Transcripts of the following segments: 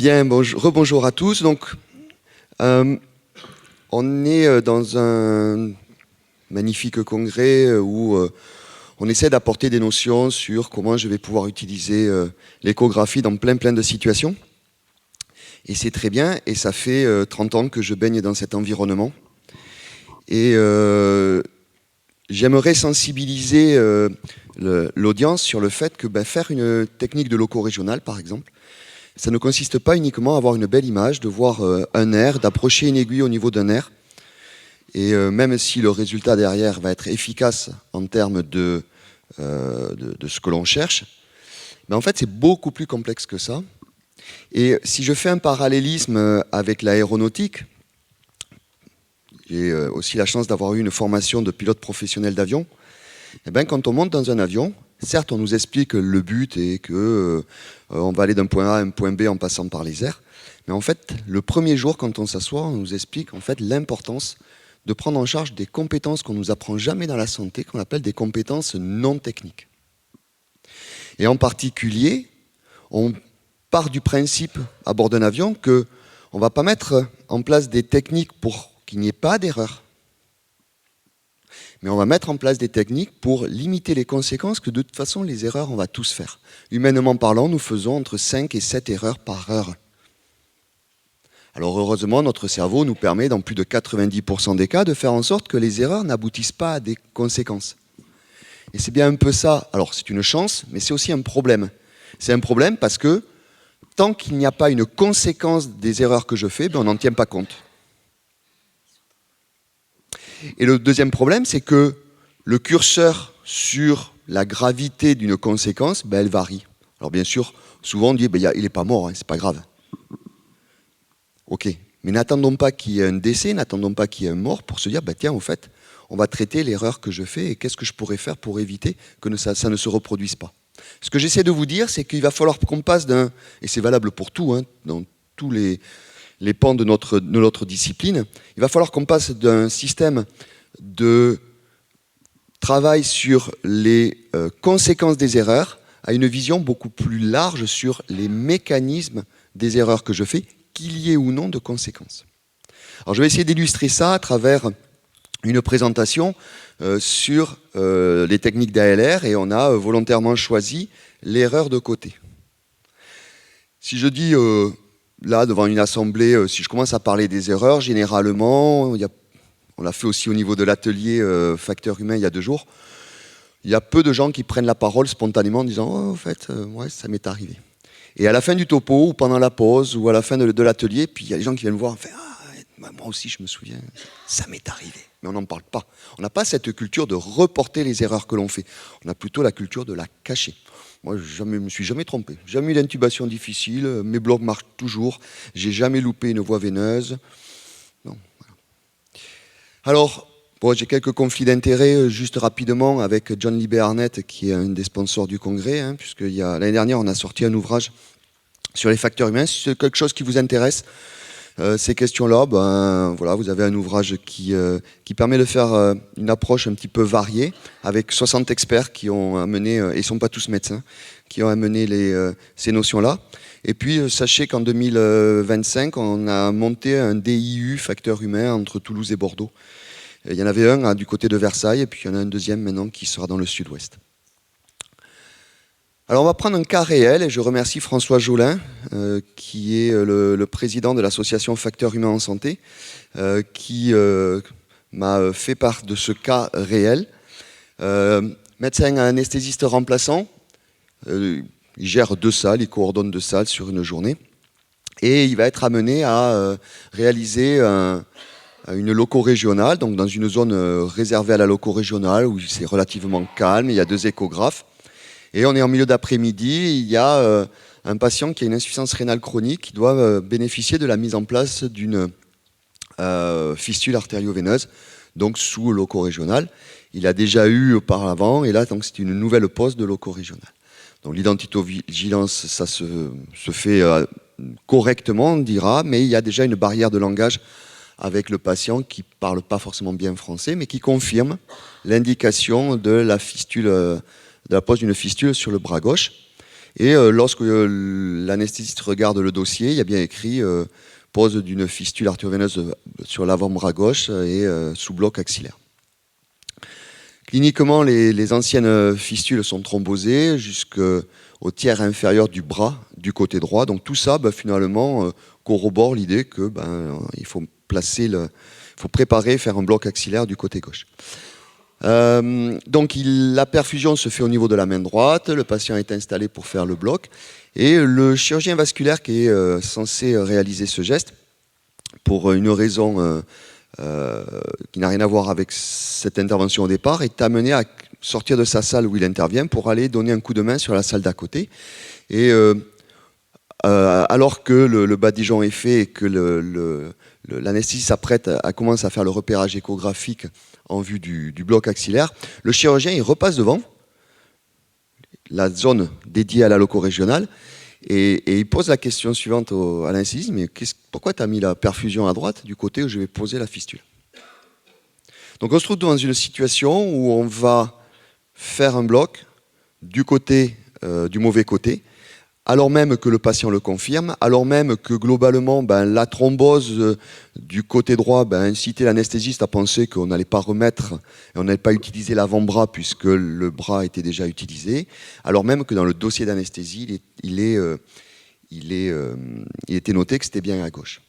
Bien, rebonjour à tous. Donc, on est dans un magnifique congrès où on essaie d'apporter des notions sur comment je vais pouvoir utiliser l'échographie dans plein de situations. Et c'est très bien, et ça fait 30 ans que je baigne dans cet environnement. Et j'aimerais sensibiliser l'audience sur le fait que faire une technique de loco régional, par exemple, ça ne consiste pas uniquement à avoir une belle image, de voir un nerf, d'approcher une aiguille au niveau d'un nerf. Et même si le résultat derrière va être efficace en termes de ce que l'on cherche, mais en fait c'est beaucoup plus complexe que ça. Et si je fais un parallélisme avec l'aéronautique, j'ai aussi la chance d'avoir eu une formation de pilote professionnel d'avion. Et bien, quand on monte dans un avion, certes, on nous explique que le but est que on va aller d'un point A à un point B en passant par les airs. Mais en fait, le premier jour, quand on s'assoit, on nous explique en fait l'importance de prendre en charge des compétences qu'on ne nous apprend jamais dans la santé, qu'on appelle des compétences non techniques. Et en particulier, on part du principe à bord d'un avion qu'on ne va pas mettre en place des techniques pour qu'il n'y ait pas d'erreur. Mais on va mettre en place des techniques pour limiter les conséquences que de toute façon, les erreurs, on va tous faire. Humainement parlant, nous faisons entre 5 et 7 erreurs par heure. Alors heureusement, notre cerveau nous permet, dans plus de 90% des cas, de faire en sorte que les erreurs n'aboutissent pas à des conséquences. Et c'est bien un peu ça. Alors c'est une chance, mais c'est aussi un problème. C'est un problème parce que tant qu'il n'y a pas une conséquence des erreurs que je fais, on n'en tient pas compte. Et le deuxième problème, c'est que le curseur sur la gravité d'une conséquence, elle varie. Alors bien sûr, souvent on dit, il n'est pas mort, hein, c'est pas grave. Ok, mais n'attendons pas qu'il y ait un décès, n'attendons pas qu'il y ait un mort pour se dire, tiens, au fait, on va traiter l'erreur que je fais et qu'est-ce que je pourrais faire pour éviter que ça ne se reproduise pas. Ce que j'essaie de vous dire, c'est qu'il va falloir qu'on passe d'un, et c'est valable pour tout, hein, dans tous les pans de notre discipline, il va falloir qu'on passe d'un système de travail sur les conséquences des erreurs à une vision beaucoup plus large sur les mécanismes des erreurs que je fais, qu'il y ait ou non de conséquences. Alors je vais essayer d'illustrer ça à travers une présentation sur les techniques d'ALR et on a volontairement choisi l'erreur de côté. Si je dis là, devant une assemblée, si je commence à parler des erreurs, généralement, on l'a fait aussi au niveau de l'atelier Facteur Humain il y a 2 jours, il y a peu de gens qui prennent la parole spontanément en disant « Oh, en fait, ouais, ça m'est arrivé ». Et à la fin du topo, ou pendant la pause, ou à la fin de l'atelier, puis il y a des gens qui viennent me voir et font « Ah, moi aussi je me souviens, ça m'est arrivé ». Mais on n'en parle pas. On n'a pas cette culture de reporter les erreurs que l'on fait. On a plutôt la culture de la cacher. Moi, je ne me suis jamais trompé. Jamais eu d'intubation difficile, mes blogs marchent toujours, j'ai jamais loupé une voie veineuse. Non, voilà. Alors, j'ai quelques conflits d'intérêts, juste rapidement, avec John Libé Arnett, qui est un des sponsors du congrès, hein, puisque l'année dernière, on a sorti un ouvrage sur les facteurs humains. Si c'est quelque chose qui vous intéresse, ces questions-là, voilà, vous avez un ouvrage qui permet de faire une approche un petit peu variée, avec 60 experts qui ont amené, et ils ne sont pas tous médecins, qui ont amené ces notions-là. Et puis, sachez qu'en 2025, on a monté un DIU, facteur humain, entre Toulouse et Bordeaux. Il y en avait un du côté de Versailles, et puis il y en a un deuxième maintenant qui sera dans le sud-ouest. Alors on va prendre un cas réel, et je remercie François Jolin, qui est le président de l'association Facteurs Humains en Santé, qui m'a fait part de ce cas réel. Médecin anesthésiste remplaçant, il gère 2 salles, il coordonne 2 salles sur une journée, et il va être amené à réaliser une loco régionale, donc dans une zone réservée à la loco régionale, où c'est relativement calme, il y a 2 échographes. Et on est en milieu d'après-midi, il y a un patient qui a une insuffisance rénale chronique qui doit bénéficier de la mise en place d'une fistule artério-veineuse, donc sous loco régional. Il a déjà eu auparavant, et là, c'est une nouvelle pose de loco régional. Donc l'identitovigilance, ça se fait correctement, on dira, mais il y a déjà une barrière de langage avec le patient qui ne parle pas forcément bien français, mais qui confirme l'indication de la fistule, de la pose d'une fistule sur le bras gauche. Et lorsque l'anesthésiste regarde le dossier, il y a bien écrit pose d'une fistule artério-veineuse sur l'avant-bras gauche et sous bloc axillaire. Cliniquement, les anciennes fistules sont thrombosées jusqu'au tiers inférieur du bras du côté droit. Donc tout ça, finalement, corrobore l'idée que il faut préparer, faire un bloc axillaire du côté gauche. Donc la perfusion se fait au niveau de la main droite, le patient est installé pour faire le bloc, et le chirurgien vasculaire qui est censé réaliser ce geste, pour une raison qui n'a rien à voir avec cette intervention au départ, est amené à sortir de sa salle où il intervient pour aller donner un coup de main sur la salle d'à côté. Et alors que le badigeon est fait et que l'anesthésiste s'apprête à commencer à faire le repérage échographique en vue du bloc axillaire, le chirurgien il repasse devant la zone dédiée à la loco-régionale et il pose la question suivante à l'anesthésiste, mais pourquoi tu as mis la perfusion à droite du côté où je vais poser la fistule? Donc on se trouve dans une situation où on va faire un bloc du côté du mauvais côté, alors même que le patient le confirme, alors même que globalement la thrombose du côté droit incitait l'anesthésiste à penser qu'on n'allait pas remettre et on n'allait pas utiliser l'avant-bras puisque le bras était déjà utilisé, alors même que dans le dossier d'anesthésie, il était noté que c'était bien à gauche.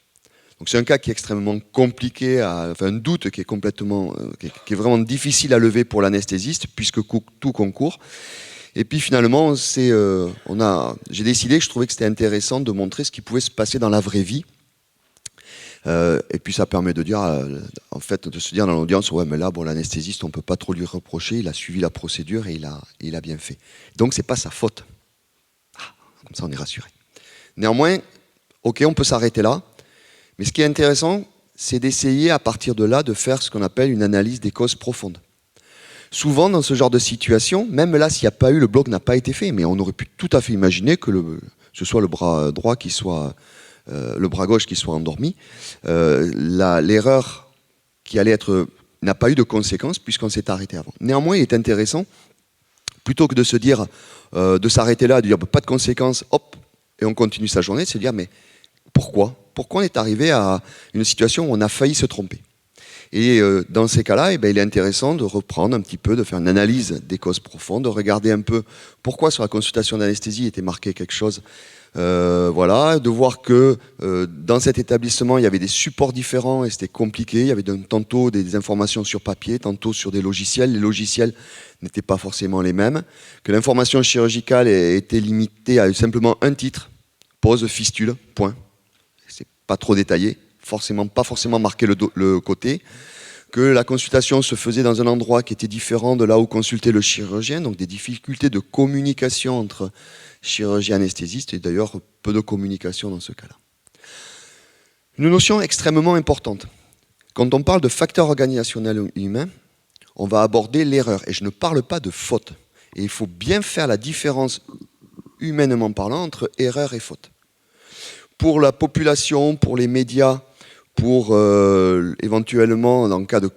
Donc c'est un cas qui est extrêmement compliqué, un doute qui est vraiment difficile à lever pour l'anesthésiste puisque tout concourt. Et puis finalement, j'ai décidé que je trouvais que c'était intéressant de montrer ce qui pouvait se passer dans la vraie vie. Et puis ça permet de dire, de se dire dans l'audience, ouais, mais là, l'anesthésiste, on ne peut pas trop lui reprocher, il a suivi la procédure et il a bien fait. Donc c'est pas sa faute. Comme ça, on est rassuré. Néanmoins, ok, on peut s'arrêter là. Mais ce qui est intéressant, c'est d'essayer à partir de là de faire ce qu'on appelle une analyse des causes profondes. Souvent, dans ce genre de situation, même là, s'il n'y a pas eu, le bloc n'a pas été fait, mais on aurait pu tout à fait imaginer que ce soit le bras droit le bras gauche qui soit endormi. L'erreur qui allait être n'a pas eu de conséquences puisqu'on s'est arrêté avant. Néanmoins, il est intéressant, plutôt que de se dire, de s'arrêter là, de dire pas de conséquences, hop, et on continue sa journée, de se dire, mais pourquoi on est arrivé à une situation où on a failli se tromper? Et dans ces cas-là, il est intéressant de reprendre un petit peu, de faire une analyse des causes profondes, de regarder un peu pourquoi sur la consultation d'anesthésie était marqué quelque chose. De voir que dans cet établissement, il y avait des supports différents et c'était compliqué. Il y avait tantôt des informations sur papier, tantôt sur des logiciels. Les logiciels n'étaient pas forcément les mêmes. Que l'information chirurgicale était limitée à simplement un titre, pose, fistule, point. C'est pas trop détaillé. Pas forcément marqué le côté, que la consultation se faisait dans un endroit qui était différent de là où consultait le chirurgien, donc des difficultés de communication entre chirurgien et anesthésiste, et d'ailleurs peu de communication dans ce cas-là. Une notion extrêmement importante. Quand on parle de facteurs organisationnels humains, on va aborder l'erreur, et je ne parle pas de faute. Et il faut bien faire la différence, humainement parlant, entre erreur et faute. Pour la population, pour les médias, pour éventuellement, dans le cas de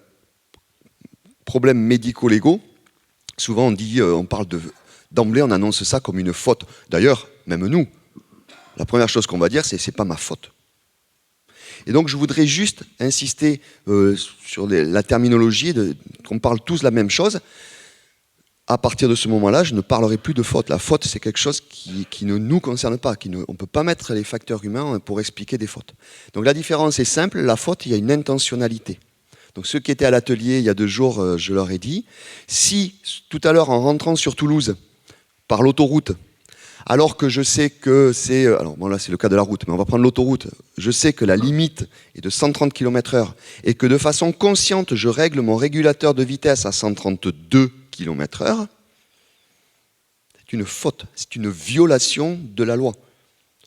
problèmes médico-légaux, souvent on parle d'emblée, on annonce ça comme une faute. D'ailleurs, même nous, la première chose qu'on va dire, c'est pas ma faute. Et donc je voudrais juste insister sur la terminologie, qu'on parle tous la même chose. À partir de ce moment-là, je ne parlerai plus de faute. La faute, c'est quelque chose qui ne nous concerne pas. On ne peut pas mettre les facteurs humains pour expliquer des fautes. Donc la différence est simple. La faute, il y a une intentionnalité. Donc ceux qui étaient à l'atelier il y a 2 jours, je leur ai dit, si tout à l'heure, en rentrant sur Toulouse, par l'autoroute, alors que je sais que c'est... Alors bon, là, c'est le cas de la route, mais on va prendre l'autoroute. Je sais que la limite est de 130 km/h et que de façon consciente, je règle mon régulateur de vitesse à 132 km/h, c'est une faute, c'est une violation de la loi.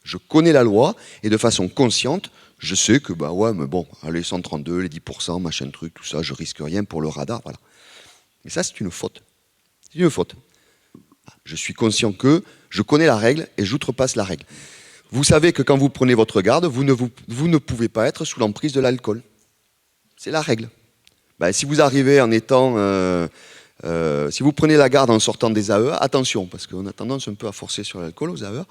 Je connais la loi et de façon consciente, je sais que, mais bon, allez, 132, les 10%, machin truc, tout ça, je risque rien pour le radar, voilà. Mais ça, c'est une faute. C'est une faute. Je suis conscient que je connais la règle et j'outrepasse la règle. Vous savez que quand vous prenez votre garde, vous ne pouvez pas être sous l'emprise de l'alcool. C'est la règle. Si vous arrivez en étant Si vous prenez la garde en sortant des AEA, attention, parce qu'on a tendance un peu à forcer sur l'alcool aux AEA,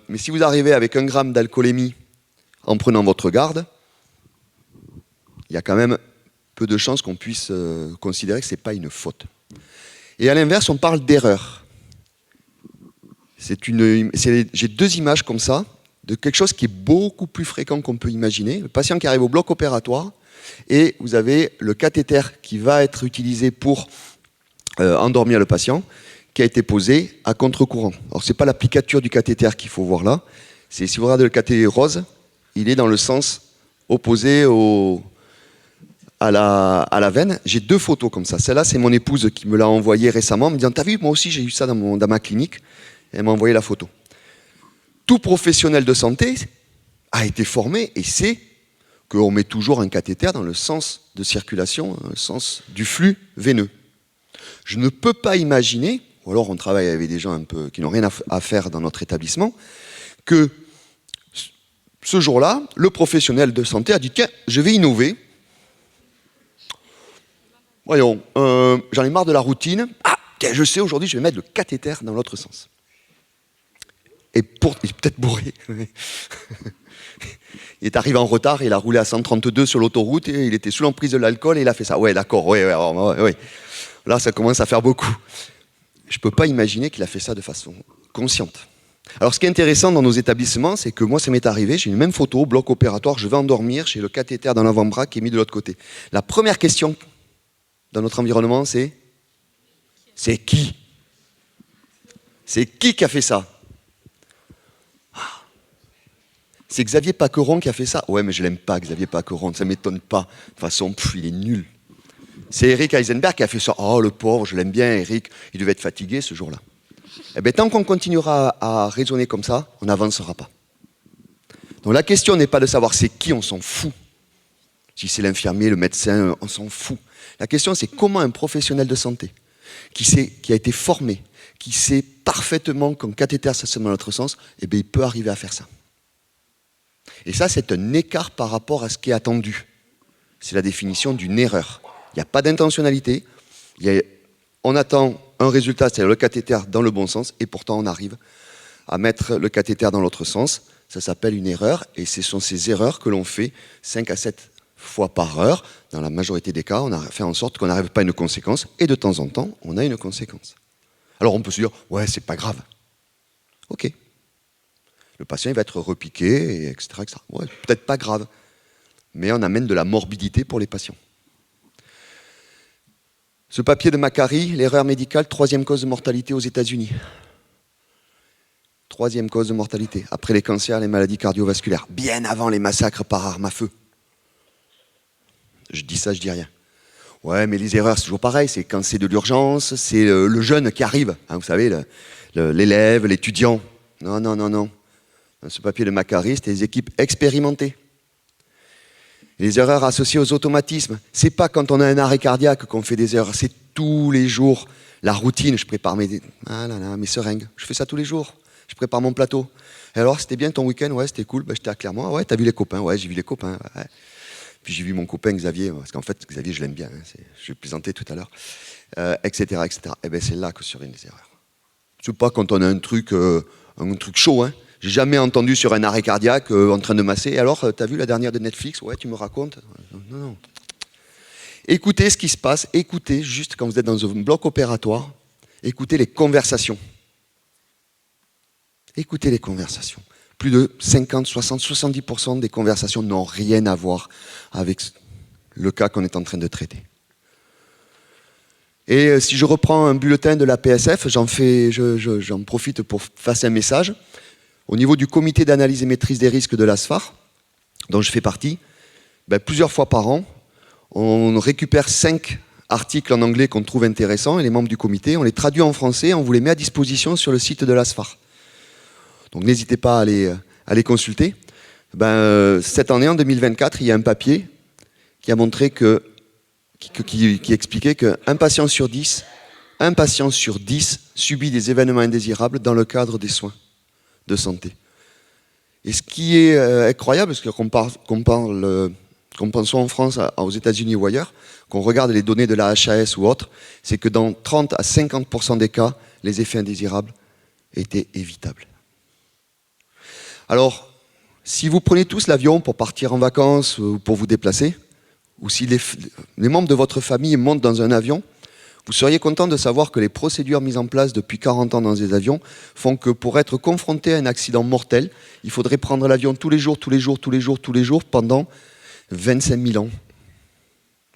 mais si vous arrivez avec 1 gramme d'alcoolémie en prenant votre garde, il y a quand même peu de chances qu'on puisse considérer que ce n'est pas une faute. Et à l'inverse, on parle d'erreur. J'ai 2 images comme ça, de quelque chose qui est beaucoup plus fréquent qu'on peut imaginer. Le patient qui arrive au bloc opératoire, et vous avez le cathéter qui va être utilisé pour endormir le patient, qui a été posé à contre-courant. Alors ce n'est pas l'applicature du cathéter qu'il faut voir là, si vous regardez le cathéter rose, il est dans le sens opposé à la veine. J'ai 2 photos comme ça. Celle-là, c'est mon épouse qui me l'a envoyée récemment, me disant, t'as vu, moi aussi j'ai eu ça dans ma clinique. Et elle m'a envoyé la photo. Tout professionnel de santé a été formé et sait qu'on met toujours un cathéter dans le sens de circulation, dans le sens du flux veineux. Je ne peux pas imaginer, ou alors on travaille avec des gens un peu qui n'ont rien à faire dans notre établissement, que ce jour-là, le professionnel de santé a dit « Tiens, je vais innover. Voyons, j'en ai marre de la routine. Ah, tiens, je sais, aujourd'hui, je vais mettre le cathéter dans l'autre sens. » Et il est peut-être bourré. Il est arrivé en retard, il a roulé à 132 sur l'autoroute, et il était sous l'emprise de l'alcool et il a fait ça. Ouais, d'accord, ouais. Là, ça commence à faire beaucoup. Je ne peux pas imaginer qu'il a fait ça de façon consciente. Alors, ce qui est intéressant dans nos établissements, c'est que moi, ça m'est arrivé, j'ai une même photo, bloc opératoire, je vais endormir, j'ai le cathéter dans l'avant-bras qui est mis de l'autre côté. La première question dans notre environnement, c'est qui? C'est qui a fait ça? C'est Xavier Paqueron qui a fait ça. Ouais, mais je l'aime pas, Xavier Paqueron, ça m'étonne pas. De toute façon, il est nul. C'est Eric Heisenberg qui a fait ça. Oh, le pauvre, je l'aime bien, Eric. Il devait être fatigué ce jour-là. Eh bien, tant qu'on continuera à raisonner comme ça, on n'avancera pas. Donc la question n'est pas de savoir c'est qui, on s'en fout. Si c'est l'infirmier, le médecin, on s'en fout. La question, c'est comment un professionnel de santé, qui a été formé, qui sait parfaitement qu'un cathéter, ça se met dans l'autre sens, eh bien, il peut arriver à faire ça. Et ça, c'est un écart par rapport à ce qui est attendu. C'est la définition d'une erreur. Il n'y a pas d'intentionnalité. On attend un résultat, c'est-à-dire le cathéter dans le bon sens, et pourtant on arrive à mettre le cathéter dans l'autre sens. Ça s'appelle une erreur, et ce sont ces erreurs que l'on fait 5 à 7 fois par heure. Dans la majorité des cas, on a fait en sorte qu'on n'arrive pas à une conséquence, et de temps en temps, on a une conséquence. Alors on peut se dire, ouais, c'est pas grave. Ok. Le patient il va être repiqué, etc. Ouais, peut-être pas grave, mais on amène de la morbidité pour les patients. Ce papier de Macari, l'erreur médicale, 3e cause de mortalité aux États-Unis. 3e cause de mortalité, après les cancers, les maladies cardiovasculaires, bien avant les massacres par arme à feu. Je dis ça, je dis rien. Ouais, mais les erreurs, c'est toujours pareil, c'est quand c'est de l'urgence, c'est le jeune qui arrive, hein, vous savez, l'élève, l'étudiant. Non. Dans ce papier de Macari, c'était des équipes expérimentées. Les erreurs associées aux automatismes, c'est pas quand on a un arrêt cardiaque qu'on fait des erreurs, c'est tous les jours. La routine, je prépare mes seringues, je fais ça tous les jours. Je prépare mon plateau. Et alors, c'était bien ton week-end? Ouais, c'était cool. Ben, j'étais à Clermont. Ouais, t'as vu les copains? Ouais, j'ai vu les copains. Ouais. Puis j'ai vu mon copain Xavier, parce qu'en fait, Xavier, je l'aime bien. Hein, je l'ai présenté tout à l'heure, etc., etc. Et bien, c'est là que surviennent les erreurs. C'est pas quand on a un truc chaud, hein. J'ai jamais entendu sur un arrêt cardiaque en train de masser. Et alors, t'as vu la dernière de Netflix? Ouais, tu me racontes? Non. Écoutez ce qui se passe. Écoutez, juste quand vous êtes dans un bloc opératoire, écoutez les conversations. Écoutez les conversations. Plus de 50, 60, 70% des conversations n'ont rien à voir avec le cas qu'on est en train de traiter. Et si je reprends un bulletin de la PSF, j'en profite pour passer un message. Au niveau du comité d'analyse et maîtrise des risques de l'ASFAR, dont je fais partie, plusieurs fois par an, on récupère 5 articles en anglais qu'on trouve intéressants, et les membres du comité, on les traduit en français, on vous les met à disposition sur le site de l'ASFAR. Donc n'hésitez pas à les consulter. Cette année, en 2024, il y a un papier qui a montré qui expliquait qu'un patient sur 10 subit des événements indésirables dans le cadre des soins de santé. Et ce qui est incroyable, parce qu'on parle qu'on pense en France, aux États-Unis ou ailleurs, qu'on regarde les données de la HAS ou autre, c'est que dans 30 à 50% des cas, les effets indésirables étaient évitables. Alors, si vous prenez tous l'avion pour partir en vacances ou pour vous déplacer, ou si les membres de votre famille montent dans un avion, vous seriez content de savoir que les procédures mises en place depuis 40 ans dans ces avions font que pour être confronté à un accident mortel, il faudrait prendre l'avion tous les jours pendant 25 000 ans.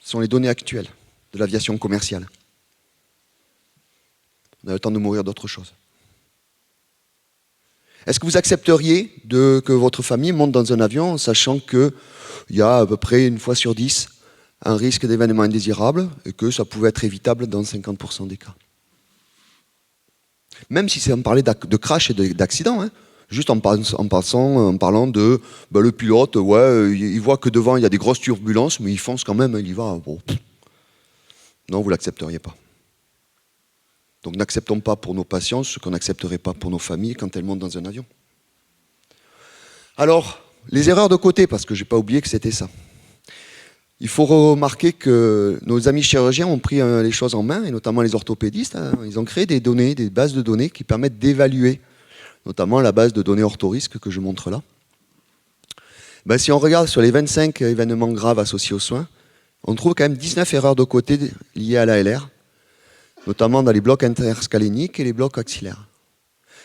Ce sont les données actuelles de l'aviation commerciale. On a le temps de mourir d'autre chose. Est-ce que vous accepteriez que votre famille monte dans un avion en sachant qu'il y a à peu près une fois sur 10 un risque d'événement indésirable et que ça pouvait être évitable dans 50% des cas? Même si c'est en parler de crash et d'accident, hein, juste en parlant de le pilote, ouais, il voit que devant il y a des grosses turbulences, mais il fonce quand même, il y va. Bon. Non, vous ne l'accepteriez pas. Donc n'acceptons pas pour nos patients ce qu'on n'accepterait pas pour nos familles quand elles montent dans un avion. Alors, les erreurs de côté, parce que je n'ai pas oublié que c'était ça. Il faut remarquer que nos amis chirurgiens ont pris les choses en main, et notamment les orthopédistes. Hein, ils ont créé des données, des bases de données qui permettent d'évaluer, notamment la base de données orthorisque que je montre là. Ben, si on regarde sur les 25 événements graves associés aux soins, on trouve quand même 19 erreurs de côté liées à l'ALR, notamment dans les blocs interscaléniques et les blocs axillaires.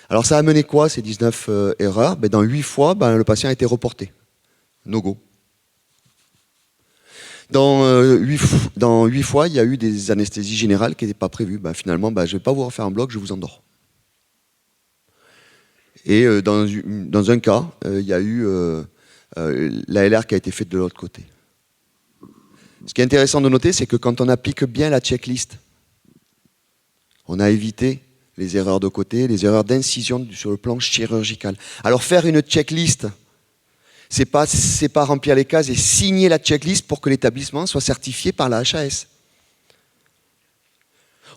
Alors ça a amené quoi ces 19 erreurs? Ben, dans 8 fois, le patient a été reporté. No go. Dans 8 fois, il y a eu des anesthésies générales qui n'étaient pas prévues. Finalement, je ne vais pas vous refaire un bloc, je vous endors. Et dans un cas, il y a eu l'ALR qui a été faite de l'autre côté. Ce qui est intéressant de noter, c'est que quand on applique bien la checklist, on a évité les erreurs de côté, les erreurs d'incision sur le plan chirurgical. Alors faire une checklist, c'est pas remplir les cases et signer la checklist pour que l'établissement soit certifié par la HAS.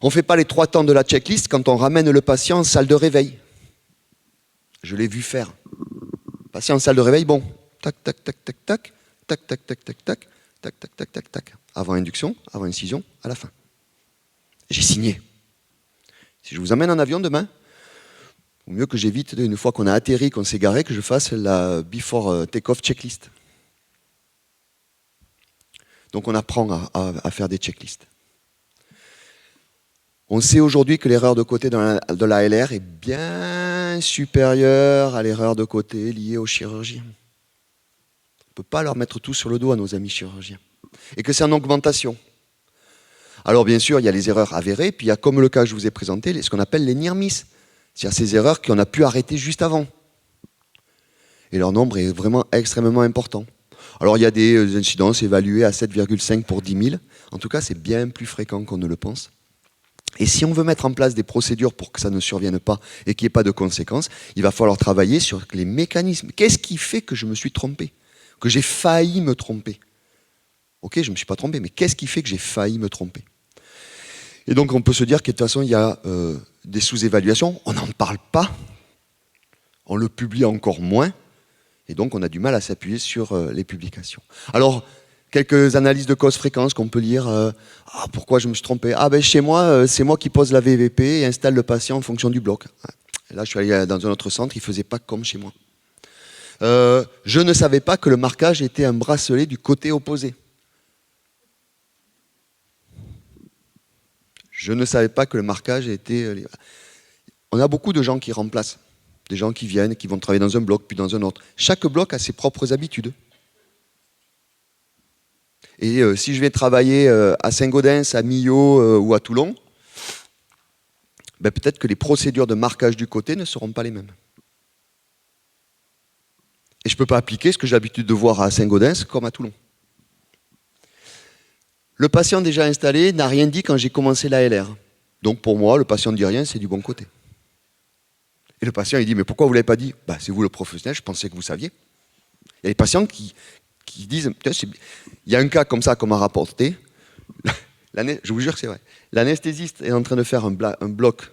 On ne fait pas les 3 temps de la checklist quand on ramène le patient en salle de réveil. Je l'ai vu faire. Patient en salle de réveil, bon, tac, tac, tac, tac, tac, tac, tac, tac, tac, tac, tac, tac, tac, tac, tac. Avant induction, avant incision, à la fin. J'ai signé. Si je vous amène en avion demain, au mieux que j'évite, une fois qu'on a atterri, qu'on s'est garé, que je fasse la before take-off checklist. Donc on apprend à faire des checklists. On sait aujourd'hui que l'erreur de côté de la LR est bien supérieure à l'erreur de côté liée aux chirurgiens. On ne peut pas leur mettre tout sur le dos à nos amis chirurgiens. Et que c'est en augmentation. Alors bien sûr, il y a les erreurs avérées, puis il y a, comme le cas que je vous ai présenté, ce qu'on appelle les near miss. C'est-à-dire ces erreurs qu'on a pu arrêter juste avant. Et leur nombre est vraiment extrêmement important. Alors il y a des incidences évaluées à 7,5 pour 10 000. En tout cas, c'est bien plus fréquent qu'on ne le pense. Et si on veut mettre en place des procédures pour que ça ne survienne pas et qu'il n'y ait pas de conséquences, il va falloir travailler sur les mécanismes. Qu'est-ce qui fait que je me suis trompé? Que j'ai failli me tromper? Ok, je ne me suis pas trompé, mais qu'est-ce qui fait que j'ai failli me tromper? Et donc on peut se dire que de toute façon, il y a des sous-évaluations. On n'en parle pas. On le publie encore moins. Et donc on a du mal à s'appuyer sur les publications. Alors, quelques analyses de cause-fréquence qu'on peut lire. Pourquoi je me suis trompé? Chez moi, c'est moi qui pose la VVP et installe le patient en fonction du bloc. Et là, je suis allé dans un autre centre, il ne faisait pas comme chez moi. Je ne savais pas que le marquage était un bracelet du côté opposé. Je ne savais pas que le marquage était... On a beaucoup de gens qui remplacent. Des gens qui viennent, qui vont travailler dans un bloc, puis dans un autre. Chaque bloc a ses propres habitudes. Et si je vais travailler à Saint-Gaudens, à Millau ou à Toulon, peut-être que les procédures de marquage du côté ne seront pas les mêmes. Et je ne peux pas appliquer ce que j'ai l'habitude de voir à Saint-Gaudens comme à Toulon. Le patient déjà installé n'a rien dit quand j'ai commencé la LR. Donc pour moi, le patient ne dit rien, c'est du bon côté. Et le patient, il dit, mais pourquoi vous ne l'avez pas dit? C'est vous le professionnel, je pensais que vous saviez. Il y a des patients qui disent, il y a un cas comme ça qu'on m'a rapporté, je vous jure que c'est vrai, l'anesthésiste est en train de faire un bloc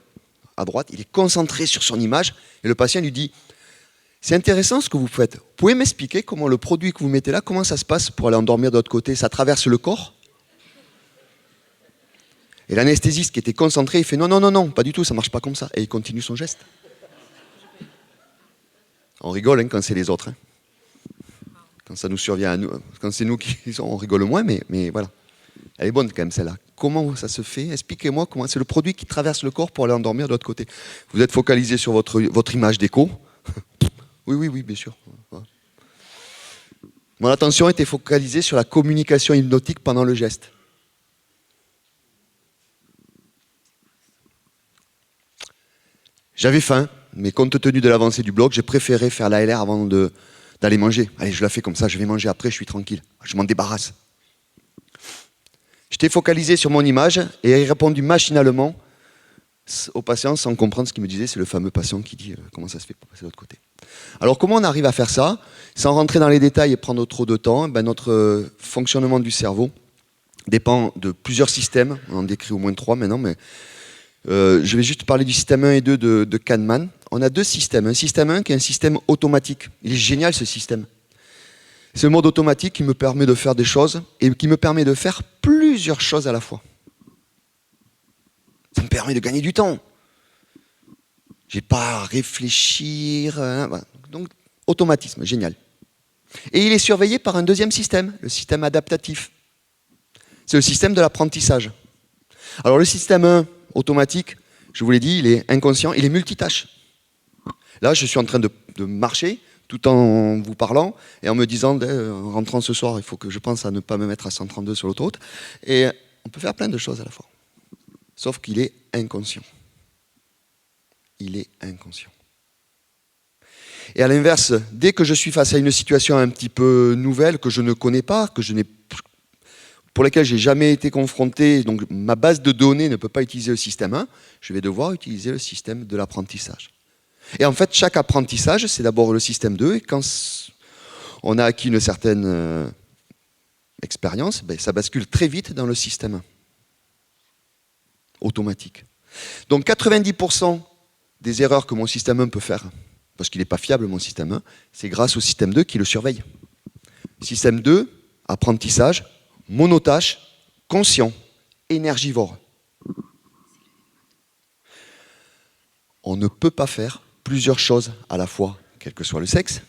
à droite, il est concentré sur son image, et le patient lui dit, c'est intéressant ce que vous faites. Vous pouvez m'expliquer comment le produit que vous mettez là, comment ça se passe pour aller endormir de l'autre côté? Ça traverse le corps? Et l'anesthésiste qui était concentré, il fait non, non, non, non, pas du tout, ça marche pas comme ça. Et il continue son geste. On rigole hein, quand c'est les autres. Hein. Quand ça nous survient à nous, quand c'est nous qui on rigole moins, mais voilà. Elle est bonne quand même celle-là. Comment ça se fait? Expliquez-moi comment c'est le produit qui traverse le corps pour aller endormir de l'autre côté. Vous êtes focalisé sur votre image d'écho. Oui, oui, oui, bien sûr. Mon attention était focalisée sur la communication hypnotique pendant le geste. J'avais faim, mais compte tenu de l'avancée du bloc, j'ai préféré faire l'ALR avant d'aller manger. Allez, je la fais comme ça, je vais manger après, je suis tranquille. Je m'en débarrasse. J'étais focalisé sur mon image et ai répondu machinalement au patient sans comprendre ce qu'il me disait. C'est le fameux patient qui dit comment ça se fait pour passer de l'autre côté. Alors comment on arrive à faire ça? Sans rentrer dans les détails et prendre trop de temps, notre fonctionnement du cerveau dépend de plusieurs systèmes. On en décrit au moins 3 maintenant, mais je vais juste parler du système 1 et 2 de Kahneman. On a 2 systèmes. Un système 1 qui est un système automatique. Il est génial ce système. C'est le mode automatique qui me permet de faire des choses et qui me permet de faire plusieurs choses à la fois. Ça me permet de gagner du temps. J'ai pas à réfléchir. Voilà. Donc, automatisme, génial. Et il est surveillé par un deuxième système, le système adaptatif. C'est le système de l'apprentissage. Alors le système 1, automatique, je vous l'ai dit, il est inconscient, il est multitâche. Là, je suis en train de marcher tout en vous parlant et en me disant, en rentrant ce soir, il faut que je pense à ne pas me mettre à 132 sur l'autoroute. Et on peut faire plein de choses à la fois. Sauf qu'il est inconscient. Il est inconscient. Et à l'inverse, dès que je suis face à une situation un petit peu nouvelle, que je ne connais pas, pour laquelle je n'ai jamais été confronté, donc ma base de données ne peut pas utiliser le système 1, je vais devoir utiliser le système de l'apprentissage. Et en fait, chaque apprentissage, c'est d'abord le système 2, et quand on a acquis une certaine expérience, ça bascule très vite dans le système 1, automatique. Donc 90% des erreurs que mon système 1 peut faire, parce qu'il n'est pas fiable mon système 1, c'est grâce au système 2 qui le surveille. Système 2, apprentissage, monotâche, conscient, énergivore. On ne peut pas faire plusieurs choses à la fois, quel que soit le sexe.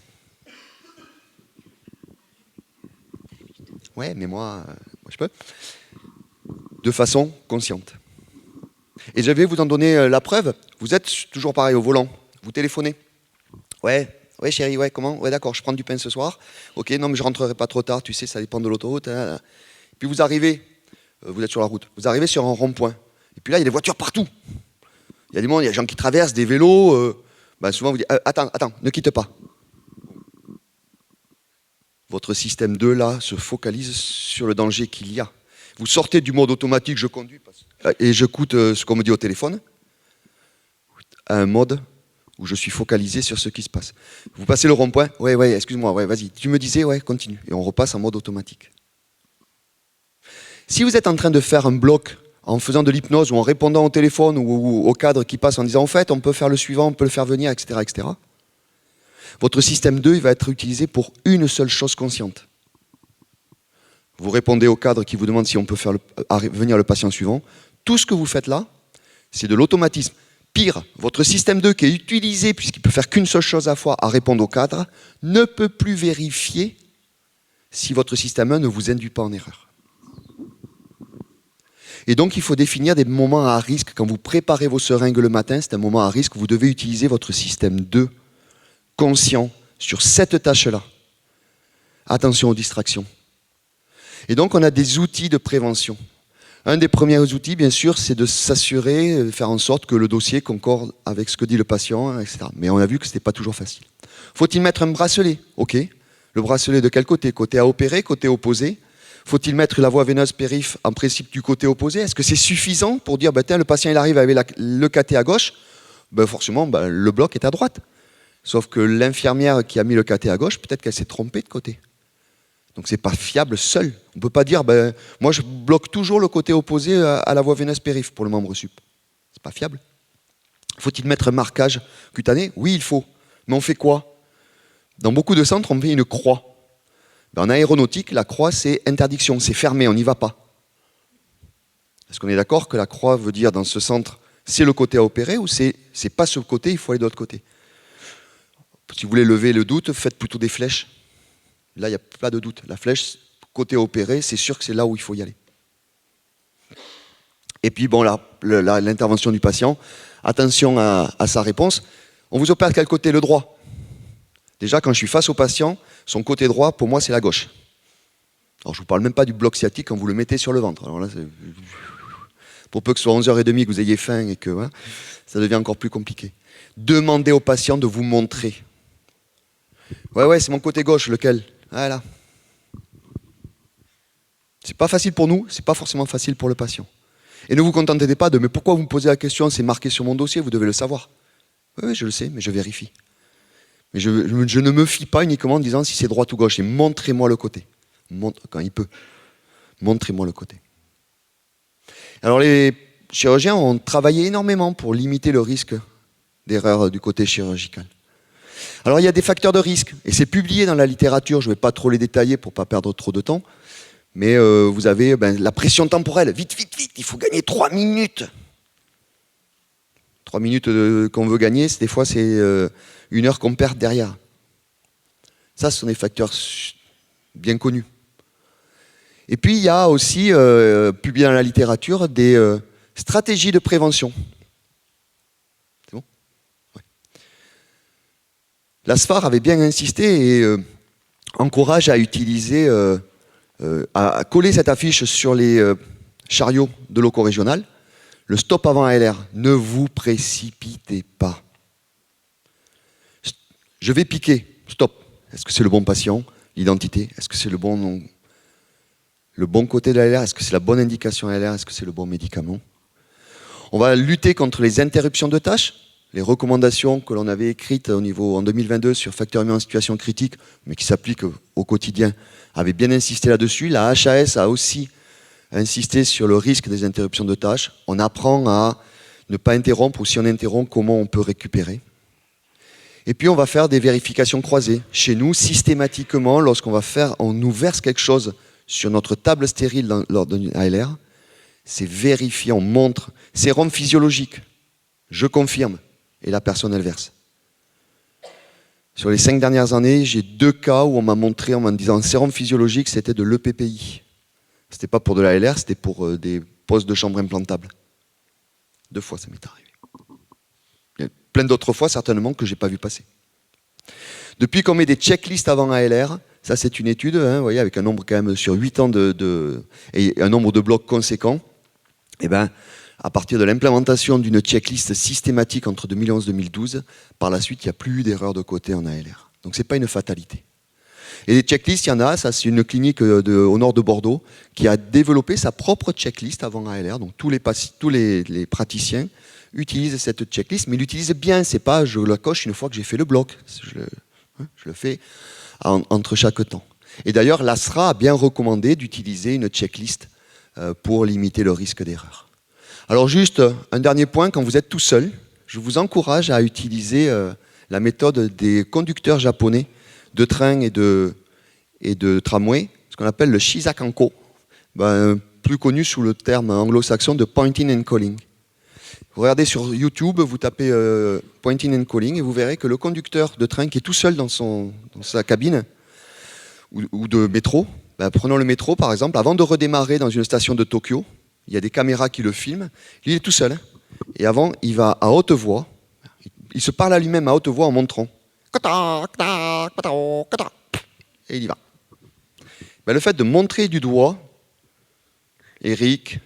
Ouais, mais moi je peux. De façon consciente. Et je vais vous en donner la preuve. Vous êtes toujours pareil au volant. Vous téléphonez. Ouais chérie, ouais, comment? Ouais d'accord, je prends du pain ce soir. Ok, non mais je rentrerai pas trop tard, tu sais, ça dépend de l'autoroute. Hein. Puis vous arrivez, vous êtes sur la route, vous arrivez sur un rond-point. Et puis là, il y a des voitures partout. Il y a des il y a des gens qui traversent, des vélos. Souvent, vous dites, attends, ne quitte pas. Votre système 2, là, se focalise sur le danger qu'il y a. Vous sortez du mode automatique, je conduis, et j'écoute ce qu'on me dit au téléphone, à un mode où je suis focalisé sur ce qui se passe. Vous passez le rond-point, ouais, excuse-moi, ouais, vas-y. Tu me disais, ouais, continue. Et on repasse en mode automatique. Si vous êtes en train de faire un bloc en faisant de l'hypnose ou en répondant au téléphone ou au cadre qui passe en disant en fait on peut faire le suivant, on peut le faire venir, etc., etc., votre système 2 il va être utilisé pour une seule chose consciente. Vous répondez au cadre qui vous demande si on peut faire venir le patient suivant. Tout ce que vous faites là, c'est de l'automatisme. Pire, votre système 2 qui est utilisé puisqu'il peut faire qu'une seule chose à la fois à répondre au cadre, ne peut plus vérifier si votre système 1 ne vous induit pas en erreur. Et donc, il faut définir des moments à risque. Quand vous préparez vos seringues le matin, c'est un moment à risque. Vous devez utiliser votre système 2 conscient sur cette tâche-là. Attention aux distractions. Et donc, on a des outils de prévention. Un des premiers outils, bien sûr, c'est de s'assurer, de faire en sorte que le dossier concorde avec ce que dit le patient, etc. Mais on a vu que ce n'était pas toujours facile. Faut-il mettre un bracelet? Ok. Le bracelet de quel côté? Côté à opérer, côté opposé? Faut-il mettre la voie veineuse périph' en principe du côté opposé? Est-ce que c'est suffisant pour dire le patient il arrive avec le cathé à gauche? Forcément, le bloc est à droite. Sauf que l'infirmière qui a mis le cathé à gauche, peut-être qu'elle s'est trompée de côté. Donc c'est pas fiable seul. On ne peut pas dire moi je bloque toujours le côté opposé à la voie veineuse périph' pour le membre sup. C'est pas fiable. Faut-il mettre un marquage cutané? Oui, il faut. Mais on fait quoi? Dans beaucoup de centres, on met une croix. En aéronautique, la croix, c'est interdiction, c'est fermé, on n'y va pas. Est-ce qu'on est d'accord que la croix veut dire dans ce centre, c'est le côté à opérer ou c'est pas ce côté, il faut aller de l'autre côté? Si vous voulez lever le doute, faites plutôt des flèches. Là, il n'y a pas de doute. La flèche, côté à opérer, c'est sûr que c'est là où il faut y aller. Et puis, bon, l'intervention du patient, attention à sa réponse. On vous opère de quel côté? Le droit. Déjà, quand je suis face au patient, son côté droit, pour moi, c'est la gauche. Alors, je ne vous parle même pas du bloc sciatique quand vous le mettez sur le ventre. Alors là, pour peu que ce soit 11h30, que vous ayez faim et que voilà, ça devient encore plus compliqué. Demandez au patient de vous montrer. Ouais, c'est mon côté gauche, lequel? Voilà. C'est pas facile pour nous, c'est pas forcément facile pour le patient. Et ne vous contentez pas de « mais pourquoi vous me posez la question? C'est marqué sur mon dossier, vous devez le savoir. » Oui, je le sais, mais je vérifie. Mais je ne me fie pas uniquement en disant si c'est droite ou gauche. Et montrez-moi le côté. Quand il peut. Montrez-moi le côté. Alors les chirurgiens ont travaillé énormément pour limiter le risque d'erreur du côté chirurgical. Alors il y a des facteurs de risque, et c'est publié dans la littérature, je ne vais pas trop les détailler pour ne pas perdre trop de temps, mais vous avez la pression temporelle. Vite, il faut gagner 3 minutes. 3 minutes qu'on veut gagner, des fois c'est 1 heure qu'on perd derrière. Ça, ce sont des facteurs bien connus. Et puis, il y a aussi, publié dans la littérature, des stratégies de prévention. C'est bon? Ouais. La SFAR avait bien insisté et encourage à utiliser, à coller cette affiche sur les chariots de locaux régional. Le stop avant ALR, ne vous précipitez pas. Je vais piquer, stop. Est-ce que c'est le bon patient? L'identité, est-ce que c'est le bon côté de l'ALR? Est-ce que c'est la bonne indication ALR? Est-ce que c'est le bon médicament? On va lutter contre les interruptions de tâches. Les recommandations que l'on avait écrites en 2022 sur facteurs humains en situation critique, mais qui s'appliquent au quotidien, avaient bien insisté là-dessus. La HAS a aussi insisté sur le risque des interruptions de tâches. On apprend à ne pas interrompre, ou si on interrompt, comment on peut récupérer. Et puis on va faire des vérifications croisées. Chez nous, systématiquement, on nous verse quelque chose sur notre table stérile lors d'une ALR, c'est vérifié, on montre, sérum physiologique, je confirme, et la personne elle verse. Sur les 5 dernières années, j'ai 2 cas où on m'a montré, en me disant sérum physiologique, c'était de l'EPPI. C'était pas pour de l'ALR, c'était pour des postes de chambre implantables. 2 fois ça m'est arrivé. Il y a plein d'autres fois certainement que j'ai pas vu passer. Depuis qu'on met des checklists avant ALR, ça c'est une étude, vous voyez, avec un nombre quand même sur 8 ans et un nombre de blocs conséquent, et à partir de l'implémentation d'une checklist systématique entre 2011 et 2012, par la suite, il n'y a plus eu d'erreur de côté en ALR. Donc c'est pas une fatalité. Et les checklists, il y en a, ça c'est une clinique au nord de Bordeaux qui a développé sa propre checklist avant ALR, donc tous les praticiens utilisent cette checklist, mais ils l'utilisent bien, c'est pas je la coche une fois que j'ai fait le bloc, je le fais entre chaque temps. Et d'ailleurs, l'ASRA a bien recommandé d'utiliser une checklist pour limiter le risque d'erreur. Alors juste un dernier point, quand vous êtes tout seul, je vous encourage à utiliser la méthode des conducteurs japonais de train et de tramway, ce qu'on appelle le Shisakanko, plus connu sous le terme anglo-saxon de pointing and calling. Vous regardez sur YouTube, vous tapez pointing and calling et vous verrez que le conducteur de train qui est tout seul dans sa cabine ou de métro, prenons le métro par exemple, avant de redémarrer dans une station de Tokyo, il y a des caméras qui le filment, lui il est tout seul. Et avant, il va à haute voix, il se parle à lui-même à haute voix en montrant. Et il y va. Le fait de montrer du doigt, Eric,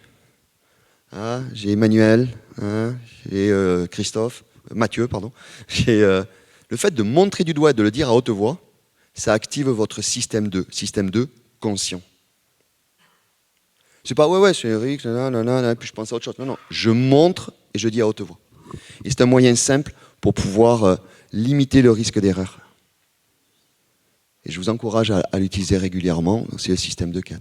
j'ai Emmanuel, j'ai Mathieu, pardon. Le fait de montrer du doigt et de le dire à haute voix, ça active votre système 2 conscient. C'est pas ouais, c'est Eric, puis je pense à autre chose. Non, je montre et je dis à haute voix. Et c'est un moyen simple pour pouvoir limiter le risque d'erreur. Et je vous encourage à l'utiliser régulièrement, c'est le système 2-4.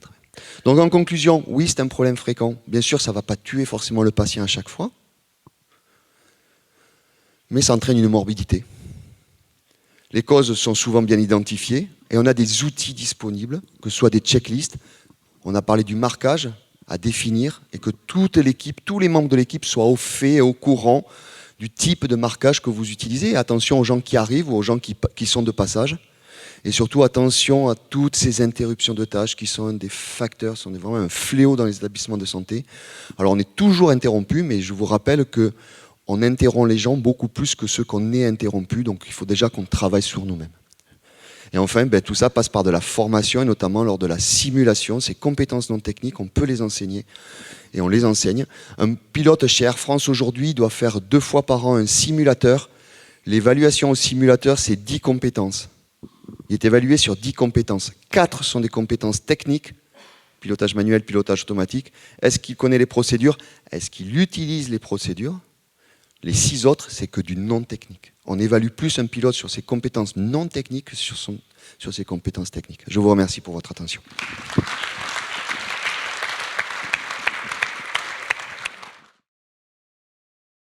Donc en conclusion, oui, c'est un problème fréquent. Bien sûr, ça ne va pas tuer forcément le patient à chaque fois, mais ça entraîne une morbidité. Les causes sont souvent bien identifiées et on a des outils disponibles, que ce soit des checklists. On a parlé du marquage à définir et que toute l'équipe, tous les membres de l'équipe soient au fait et au courant du type de marquage que vous utilisez. Attention aux gens qui arrivent ou aux gens qui sont de passage. Et surtout, attention à toutes ces interruptions de tâches qui sont un des facteurs, sont vraiment un fléau dans les établissements de santé. Alors, on est toujours interrompu, mais je vous rappelle qu'on interrompt les gens beaucoup plus que ceux qu'on est interrompus. Donc, il faut déjà qu'on travaille sur nous-mêmes. Et enfin, tout ça passe par de la formation, et notamment lors de la simulation. Ces compétences non techniques, on peut les enseigner, et on les enseigne. Un pilote chez Air France aujourd'hui doit faire 2 fois par an un simulateur. L'évaluation au simulateur, c'est 10 compétences. Il est évalué sur 10 compétences. 4 sont des compétences techniques, pilotage manuel, pilotage automatique. Est-ce qu'il connaît les procédures? Est-ce qu'il utilise les procédures? Les 6 autres, c'est que du non technique. On évalue plus un pilote sur ses compétences non techniques que sur ses compétences techniques. Je vous remercie pour votre attention.